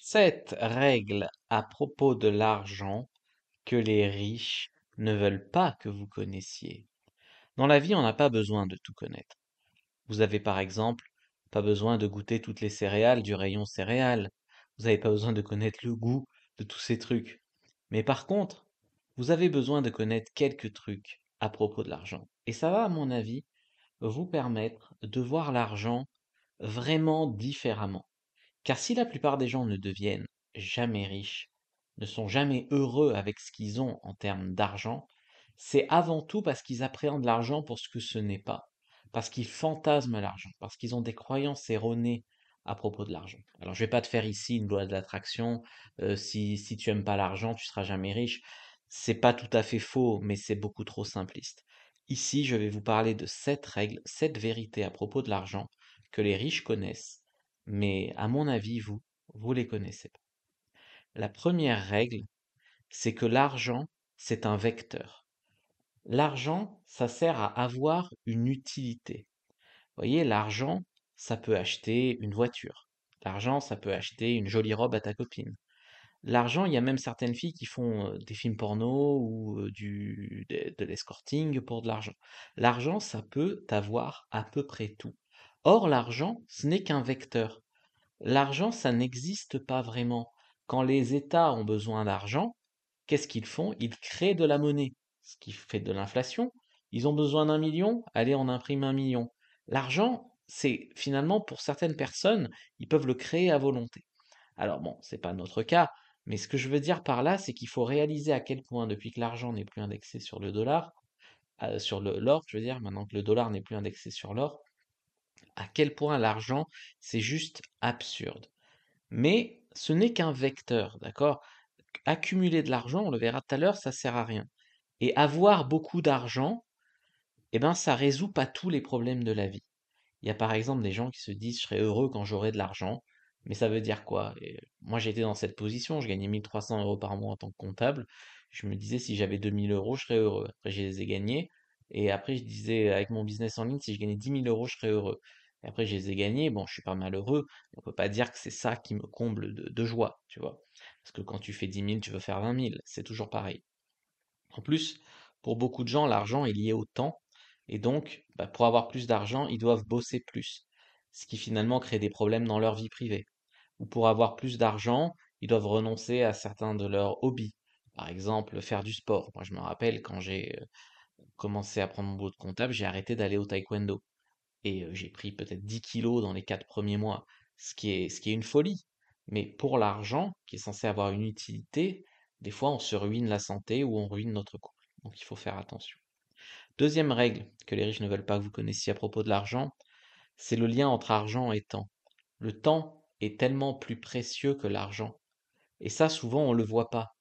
7 règles à propos de l'argent que les riches ne veulent pas que vous connaissiez. Dans la vie, on n'a pas besoin de tout connaître. Vous avez par exemple pas besoin de goûter toutes les céréales du rayon céréales. Vous n'avez pas besoin de connaître le goût de tous ces trucs. Mais par contre, vous avez besoin de connaître quelques trucs à propos de l'argent. Et ça va, à mon avis, vous permettre de voir l'argent vraiment différemment. Car si la plupart des gens ne deviennent jamais riches, ne sont jamais heureux avec ce qu'ils ont en termes d'argent, c'est avant tout parce qu'ils appréhendent l'argent pour ce que ce n'est pas, parce qu'ils fantasment l'argent, parce qu'ils ont des croyances erronées à propos de l'argent. Alors je vais pas te faire ici une loi de l'attraction, si tu aimes pas l'argent, tu seras jamais riche. C'est pas tout à fait faux, mais c'est beaucoup trop simpliste. Ici, je vais vous parler de 7 règles, 7 vérités à propos de l'argent que les riches connaissent mais à mon avis, vous les connaissez pas. La première règle, c'est que l'argent, c'est un vecteur. L'argent, ça sert à avoir une utilité. Vous voyez, l'argent, ça peut acheter une voiture. L'argent, ça peut acheter une jolie robe à ta copine. L'argent, il y a même certaines filles qui font des films porno ou de l'escorting pour de l'argent. L'argent, ça peut avoir à peu près tout. Or, l'argent, ce n'est qu'un vecteur. L'argent, ça n'existe pas vraiment. Quand les États ont besoin d'argent, qu'est-ce qu'ils font? Ils créent de la monnaie, ce qui fait de l'inflation. Ils ont besoin d'1 million, allez, on imprime 1 million. L'argent, c'est finalement pour certaines personnes, ils peuvent le créer à volonté. Alors bon, c'est pas notre cas, mais ce que je veux dire par là, c'est qu'il faut réaliser à quel point, depuis que l'argent n'est plus indexé sur le dollar, sur l'or, je veux dire, maintenant que le dollar n'est plus indexé sur l'or, à quel point l'argent, c'est juste absurde. Mais ce n'est qu'un vecteur, d'accord? Accumuler de l'argent, on le verra tout à l'heure, ça sert à rien. Et avoir beaucoup d'argent, eh ben, ça résout pas tous les problèmes de la vie. Il y a par exemple des gens qui se disent, je serai heureux quand j'aurai de l'argent. Mais ça veut dire quoi? Et moi, j'étais dans cette position, je gagnais 1 300 € par mois en tant que comptable. Je me disais, si j'avais 2 000 €, je serais heureux. Après, je les ai gagnés. Et après, je disais, avec mon business en ligne, si je gagnais 10 000 €, je serais heureux. Et après, je les ai gagnés. Bon, je suis pas malheureux. On peut pas dire que c'est ça qui me comble de joie, tu vois. Parce que quand tu fais 10 000, tu veux faire 20 000. C'est toujours pareil. En plus, pour beaucoup de gens, l'argent est lié au temps. Et donc, bah, pour avoir plus d'argent, ils doivent bosser plus. Ce qui finalement crée des problèmes dans leur vie privée. Ou pour avoir plus d'argent, ils doivent renoncer à certains de leurs hobbies. Par exemple, faire du sport. Moi, je me rappelle quand j'ai commencé à prendre mon boulot de comptable, j'ai arrêté d'aller au taekwondo. Et j'ai pris peut-être 10 kilos dans les 4 premiers mois, ce qui est une folie. Mais pour l'argent, qui est censé avoir une utilité, des fois on se ruine la santé ou on ruine notre couple. Donc il faut faire attention. Deuxième règle que les riches ne veulent pas que vous connaissiez à propos de l'argent, c'est le lien entre argent et temps. Le temps est tellement plus précieux que l'argent. Et ça, souvent, on ne le voit pas.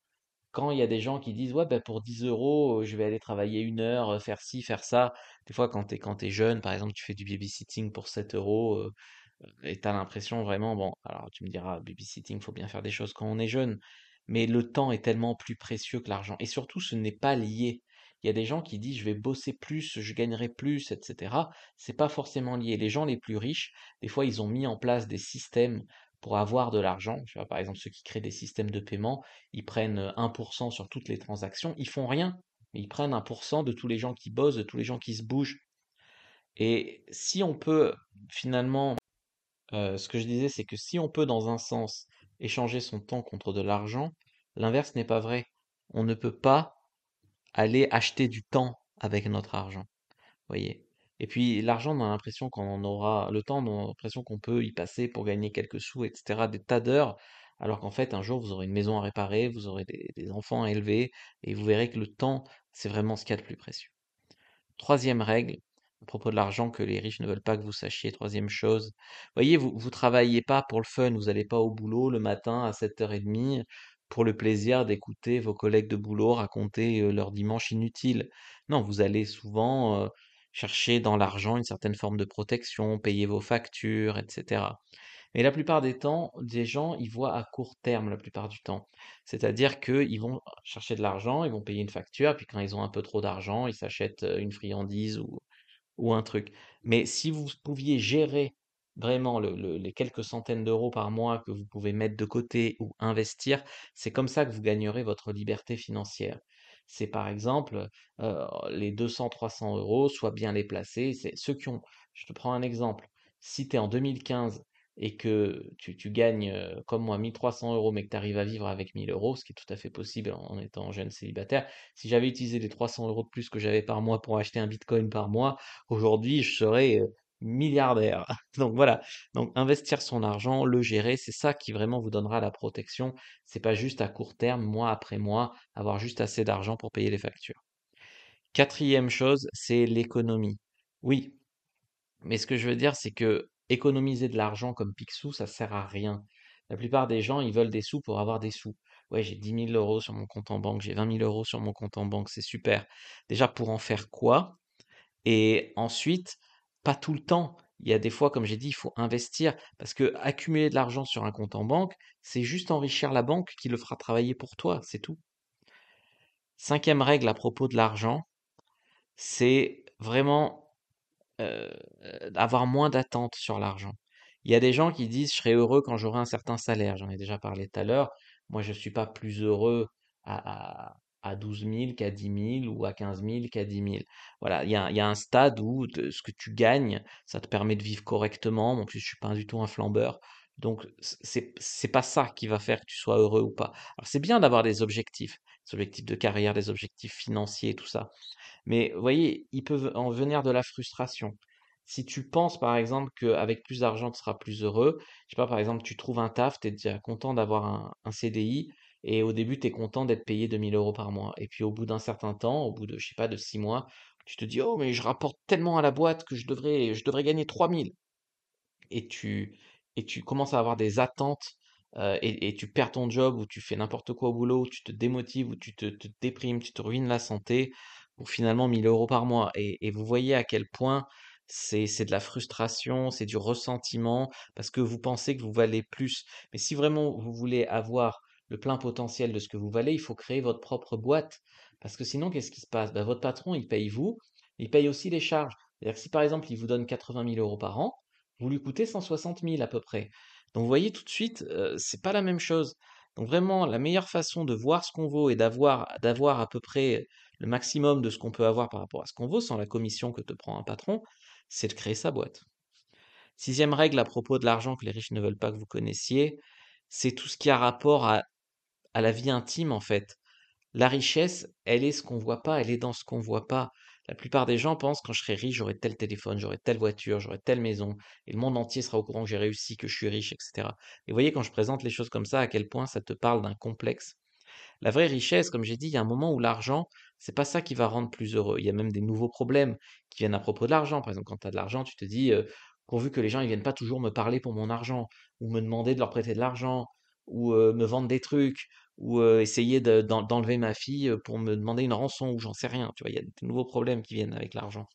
Quand il y a des gens qui disent, ouais, ben pour 10 euros, je vais aller travailler 1 heure, faire ci, faire ça. Des fois, quand t'es jeune, par exemple, tu fais du babysitting pour 7 euros, et t'as l'impression vraiment, bon, alors tu me diras, babysitting, faut bien faire des choses quand on est jeune, mais le temps est tellement plus précieux que l'argent. Et surtout, ce n'est pas lié. Il y a des gens qui disent, je vais bosser plus, je gagnerai plus, etc. C'est pas forcément lié. Les gens les plus riches, des fois, ils ont mis en place des systèmes pour avoir de l'argent. Tu vois, par exemple, ceux qui créent des systèmes de paiement, ils prennent 1% sur toutes les transactions, ils font rien, mais ils prennent 1% de tous les gens qui bossent, de tous les gens qui se bougent. Et si on peut finalement ce que je disais, c'est que si on peut, dans un sens, échanger son temps contre de l'argent, l'inverse n'est pas vrai. On ne peut pas aller acheter du temps avec notre argent, voyez. Et puis l'argent, on a l'impression qu'on en aura, le temps, on a l'impression qu'on peut y passer pour gagner quelques sous, etc., des tas d'heures, alors qu'en fait, un jour, vous aurez une maison à réparer, vous aurez des enfants à élever, et vous verrez que le temps, c'est vraiment ce qu'il y a de plus précieux. Troisième règle, à propos de l'argent que les riches ne veulent pas que vous sachiez. Troisième chose, voyez, vous travaillez pas pour le fun, vous n'allez pas au boulot le matin à 7h30 pour le plaisir d'écouter vos collègues de boulot raconter leur dimanche inutile. Non, vous allez souvent chercher dans l'argent une certaine forme de protection, payer vos factures, etc. Mais la plupart des temps, des gens, ils voient à court terme la plupart du temps. C'est-à-dire qu'ils vont chercher de l'argent, ils vont payer une facture, puis quand ils ont un peu trop d'argent, ils s'achètent une friandise ou un truc. Mais si vous pouviez gérer vraiment les quelques centaines d'euros par mois que vous pouvez mettre de côté ou investir, c'est comme ça que vous gagnerez votre liberté financière. C'est par exemple les 200-300 euros, soit bien les placer. C'est ceux qui ont, je te prends un exemple, si tu es en 2015 et que tu gagnes comme moi 1 300 euros, mais que tu arrives à vivre avec 1 000 euros, ce qui est tout à fait possible en étant jeune célibataire, si j'avais utilisé les 300 euros de plus que j'avais par mois pour acheter un bitcoin par mois, aujourd'hui je serais milliardaire. Donc voilà, donc investir son argent, le gérer, c'est ça qui vraiment vous donnera la protection. C'est pas juste à court terme, mois après mois, avoir juste assez d'argent pour payer les factures. Quatrième chose, c'est l'économie. Oui, mais ce que je veux dire, c'est que économiser de l'argent comme Picsou, ça sert à rien. La plupart des gens, ils veulent des sous pour avoir des sous. Ouais, j'ai 10 000 euros sur mon compte en banque, j'ai 20 000 euros sur mon compte en banque, c'est super. Déjà, pour en faire quoi? Et ensuite, pas tout le temps. Il y a des fois, comme j'ai dit, il faut investir parce que accumuler de l'argent sur un compte en banque, c'est juste enrichir la banque qui le fera travailler pour toi, c'est tout. Cinquième règle à propos de l'argent, c'est vraiment euh, avoir moins d'attentes sur l'argent. Il y a des gens qui disent je serai heureux quand j'aurai un certain salaire. J'en ai déjà parlé tout à l'heure. Moi, je ne suis pas plus heureux à 12 000 qu'à 10 000 ou à 15 000 qu'à 10 000. Voilà, il y a un stade où ce que tu gagnes, ça te permet de vivre correctement. En plus, je suis pas du tout un flambeur. Donc, c'est pas ça qui va faire que tu sois heureux ou pas. Alors, c'est bien d'avoir des objectifs de carrière, des objectifs financiers, tout ça. Mais vous voyez, il peut en venir de la frustration. Si tu penses par exemple qu'avec plus d'argent, tu seras plus heureux, je sais pas, par exemple, tu trouves un taf, tu es déjà content d'avoir un CDI, et au début, tu es content d'être payé 2 000 euros par mois. Et puis au bout d'un certain temps, au bout de, je sais pas, de 6 mois, tu te dis, oh, mais je rapporte tellement à la boîte que je devrais gagner 3 000 et tu commences à avoir des attentes et tu perds ton job ou tu fais n'importe quoi au boulot, ou tu te démotives ou tu te déprimes, tu te ruines la santé pour finalement 1 000 euros par mois. Et vous voyez à quel point c'est de la frustration, c'est du ressentiment parce que vous pensez que vous valez plus. Mais si vraiment vous voulez avoir le plein potentiel de ce que vous valez, il faut créer votre propre boîte. Parce que sinon, qu'est-ce qui se passe? Ben, votre patron, il paye vous, il paye aussi les charges. C'est-à-dire que si par exemple, il vous donne 80 000 euros par an, vous lui coûtez 160 000 à peu près. Donc vous voyez tout de suite, c'est pas la même chose. Donc vraiment, la meilleure façon de voir ce qu'on vaut et d'avoir à peu près le maximum de ce qu'on peut avoir par rapport à ce qu'on vaut sans la commission que te prend un patron, c'est de créer sa boîte. Sixième règle à propos de l'argent que les riches ne veulent pas que vous connaissiez, c'est tout ce qui a rapport à la vie intime en fait. La richesse, elle est ce qu'on voit pas, elle est dans ce qu'on voit pas. La plupart des gens pensent quand je serai riche, j'aurai tel téléphone, j'aurai telle voiture, j'aurai telle maison, et le monde entier sera au courant que j'ai réussi, que je suis riche, etc. Et vous voyez, quand je présente les choses comme ça, à quel point ça te parle d'un complexe. La vraie richesse, comme j'ai dit, il y a un moment où l'argent, c'est pas ça qui va rendre plus heureux. Il y a même des nouveaux problèmes qui viennent à propos de l'argent. Par exemple, quand tu as de l'argent, tu te dis, pourvu que les gens ils viennent pas toujours me parler pour mon argent, ou me demander de leur prêter de l'argent, ou me vendre des trucs, ou essayer d'enlever ma fille pour me demander une rançon, ou j'en sais rien. Tu vois, il y a des nouveaux problèmes qui viennent avec l'argent.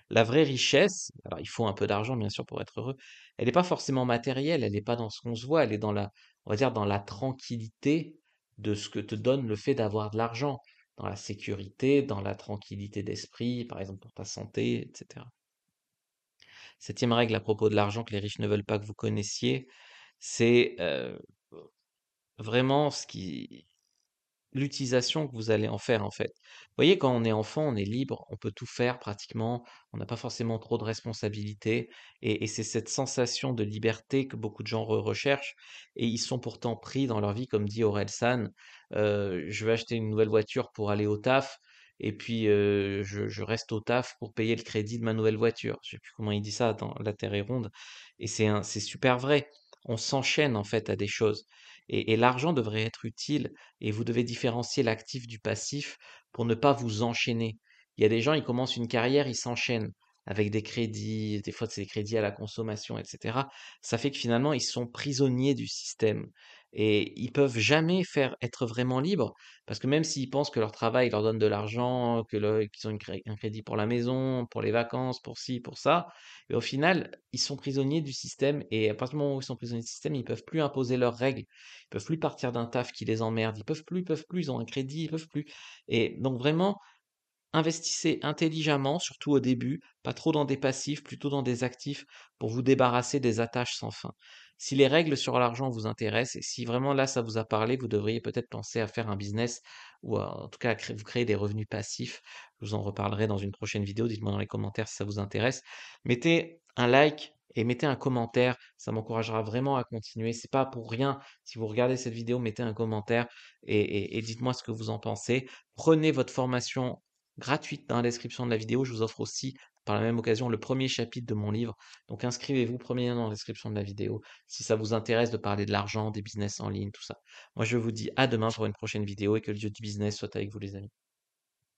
La vraie richesse, alors il faut un peu d'argent bien sûr pour être heureux, elle n'est pas forcément matérielle, elle n'est pas dans ce qu'on se voit, elle est dans on va dire dans la tranquillité de ce que te donne le fait d'avoir de l'argent, dans la sécurité, dans la tranquillité d'esprit, par exemple pour ta santé, etc. Septième règle à propos de l'argent que les riches ne veulent pas que vous connaissiez, c'est vraiment l'utilisation que vous allez en faire en fait. Vous voyez, quand on est enfant, on est libre, on peut tout faire pratiquement, on n'a pas forcément trop de responsabilités, et c'est cette sensation de liberté que beaucoup de gens recherchent, et ils sont pourtant pris dans leur vie, comme dit Orelsan, je vais acheter une nouvelle voiture pour aller au taf, et puis je reste au taf pour payer le crédit de ma nouvelle voiture. Je sais plus comment il dit ça dans La Terre est ronde, et c'est super vrai. On s'enchaîne en fait à des choses. Et l'argent devrait être utile et vous devez différencier l'actif du passif pour ne pas vous enchaîner. Il y a des gens, ils commencent une carrière, ils s'enchaînent avec des crédits, des fois c'est des crédits à la consommation, etc. Ça fait que finalement, ils sont prisonniers du système et ils peuvent jamais être vraiment libres parce que même s'ils pensent que leur travail leur donne de l'argent, qu'ils ont un crédit pour la maison, pour les vacances, pour ci, pour ça, et au final, ils sont prisonniers du système et à partir du moment où ils sont prisonniers du système, ils peuvent plus imposer leurs règles, ils peuvent plus partir d'un taf qui les emmerde, ils peuvent plus, ils ont un crédit, ils peuvent plus. Et donc vraiment, Investissez intelligemment, surtout au début, pas trop dans des passifs, plutôt dans des actifs pour vous débarrasser des attaches sans fin. Si les règles sur l'argent vous intéressent et si vraiment là ça vous a parlé, vous devriez peut-être penser à faire un business ou en tout cas à vous créer des revenus passifs. Je vous en reparlerai dans une prochaine vidéo. Dites-moi dans les commentaires si ça vous intéresse. Mettez un like et mettez un commentaire. Ça m'encouragera vraiment à continuer. C'est pas pour rien. Si vous regardez cette vidéo, mettez un commentaire et dites-moi ce que vous en pensez. Prenez votre formation gratuite dans la description de la vidéo. Je vous offre aussi par la même occasion le premier chapitre de mon livre. Donc inscrivez-vous, premier lien dans la description de la vidéo, si ça vous intéresse de parler de l'argent, des business en ligne, tout ça. Moi je vous dis à demain pour une prochaine vidéo et que le dieu du business soit avec vous les amis.